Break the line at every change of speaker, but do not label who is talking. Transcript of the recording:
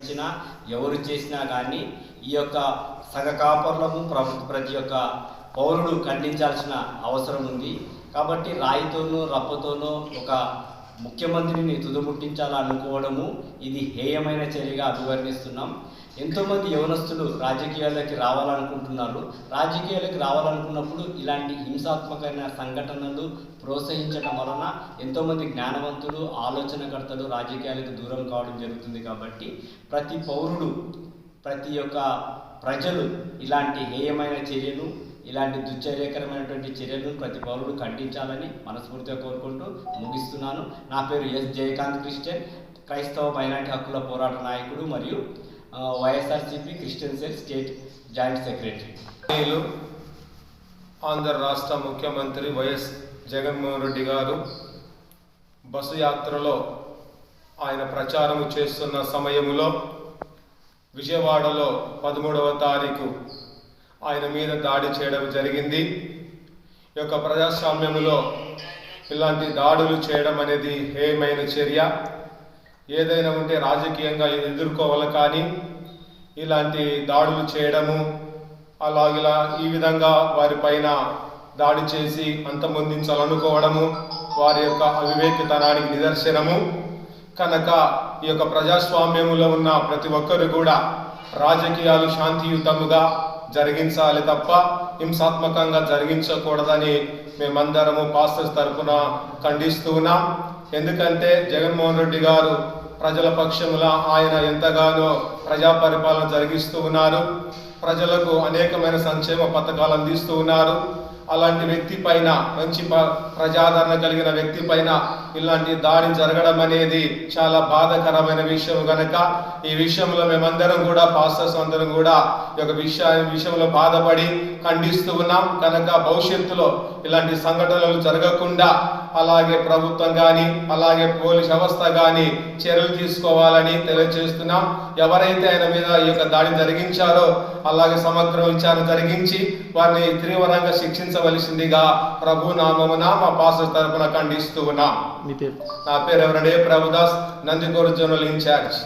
నిర్వహించినా ఎవరు చేసినా కానీ ఈ యొక్క సగ కాపర్లను ప్రతి ఒక్క పౌరుడు ఖండించాల్సిన అవసరం ఉంది. కాబట్టి రాయితోనో రప్పతోనో ఒక ముఖ్యమంత్రిని తుదముట్టించాలనుకోవడము ఇది హేయమైన చర్యగా అభివర్ణిస్తున్నాం. ఎంతోమంది యవనస్తులు రాజకీయాల్లోకి రావాలనుకుంటున్నారు. రాజకీయాలకు రావాలనుకున్నప్పుడు ఇలాంటి హింసాత్మకమైన సంఘటనలు ప్రోత్సహించడం వలన ఎంతోమంది జ్ఞానవంతులు ఆలోచనకర్తలు రాజకీయాలకు దూరం కావడం జరుగుతుంది. కాబట్టి ప్రతి పౌరుడు ప్రతి ఒక్క ప్రజలు ఇలాంటి హేయమైన చర్యలు ఇలాంటి దుశ్చర్యకరమైనటువంటి చర్యలను ప్రతి పౌరుడు ఖండించాలని మనస్ఫూర్తిగా కోరుకుంటూ ముగిస్తున్నాను. నా పేరు ఎస్ జయకాంత్ క్రిస్టియన్, క్రైస్తవ మైనారిటీ హక్కుల పోరాట నాయకుడు మరియు YSRCP Christian cell state joint secretary.
Andhra రాష్ట్ర ముఖ్యమంత్రి వైఎస్ జగన్మోహన్ రెడ్డి గారు బస్సు యాత్రలో ఆయన ప్రచారం చేస్తున్న సమయంలో విజయవాడలో 13వ తారీఖు ఆయన మీద దాడి చేయడం జరిగింది. ఈ యొక్క ప్రజాస్వామ్యంలో ఇలాంటి దాడులు చేయడం అనేది హేయమైన చర్య. ఏదైనా ఉంటే రాజకీయంగా ఎదుర్కోవాలి, కానీ ఇలాంటి దాడులు చేయడము అలాగిలా ఈ విధంగా వారిపైన దాడి చేసి అంతమొందించాలనుకోవడము వారి యొక్క అవివేకితనానికి నిదర్శనము. కనుక ఈ యొక్క ప్రజాస్వామ్యంలో ఉన్న ప్రతి ఒక్కరు కూడా రాజకీయాలు శాంతియుతముగా జరిగించాలి తప్ప హింసాత్మకంగా జరిగించకూడదని మేమందరము పాస్టర్స్ తరఫున ఖండిస్తూ ఉన్నాం. ఎందుకంటే జగన్మోహన్ రెడ్డి గారు ప్రజల పక్షంలో ఆయన ఎంతగానో ప్రజా పరిపాలన జరిగిస్తూ ఉన్నారు. ప్రజలకు అనేకమైన సంక్షేమ పథకాలు అందిస్తూ ఉన్నారు. అలాంటి వ్యక్తి పైన మంచి ప్రజాదరణ కలిగిన వ్యక్తి పైన ఇలాంటి దాడి జరగడం అనేది చాలా బాధాకరమైన విషయం. కనుక ఈ విషయంలో మేమందరం కూడా పాస్టర్స్ అందరం కూడా ఈ యొక్క విషయంలో బాధపడి ఖండిస్తూ ఉన్నాం. కనుక భవిష్యత్తులో ఇలాంటి సంఘటనలు జరగకుండా అలాగే ప్రభుత్వం కానీ అలాగే పోలీస్ వ్యవస్థ కానీ చర్యలు తీసుకోవాలని తెలియజేస్తున్నాం. ఎవరైతే ఆయన మీద ఈ యొక్క దాడి జరిగించారో అలాగే సమగ్ర విచారణ జరిగించి వారిని తీవ్రంగా శిక్షించవలసిందిగా ప్రభు నామమున మా పాస్టర్ తరపున ఖండిస్తూ ఉన్నాం. నా పేరు reverend A Prabhudas, Nandikotkur zonal incharge.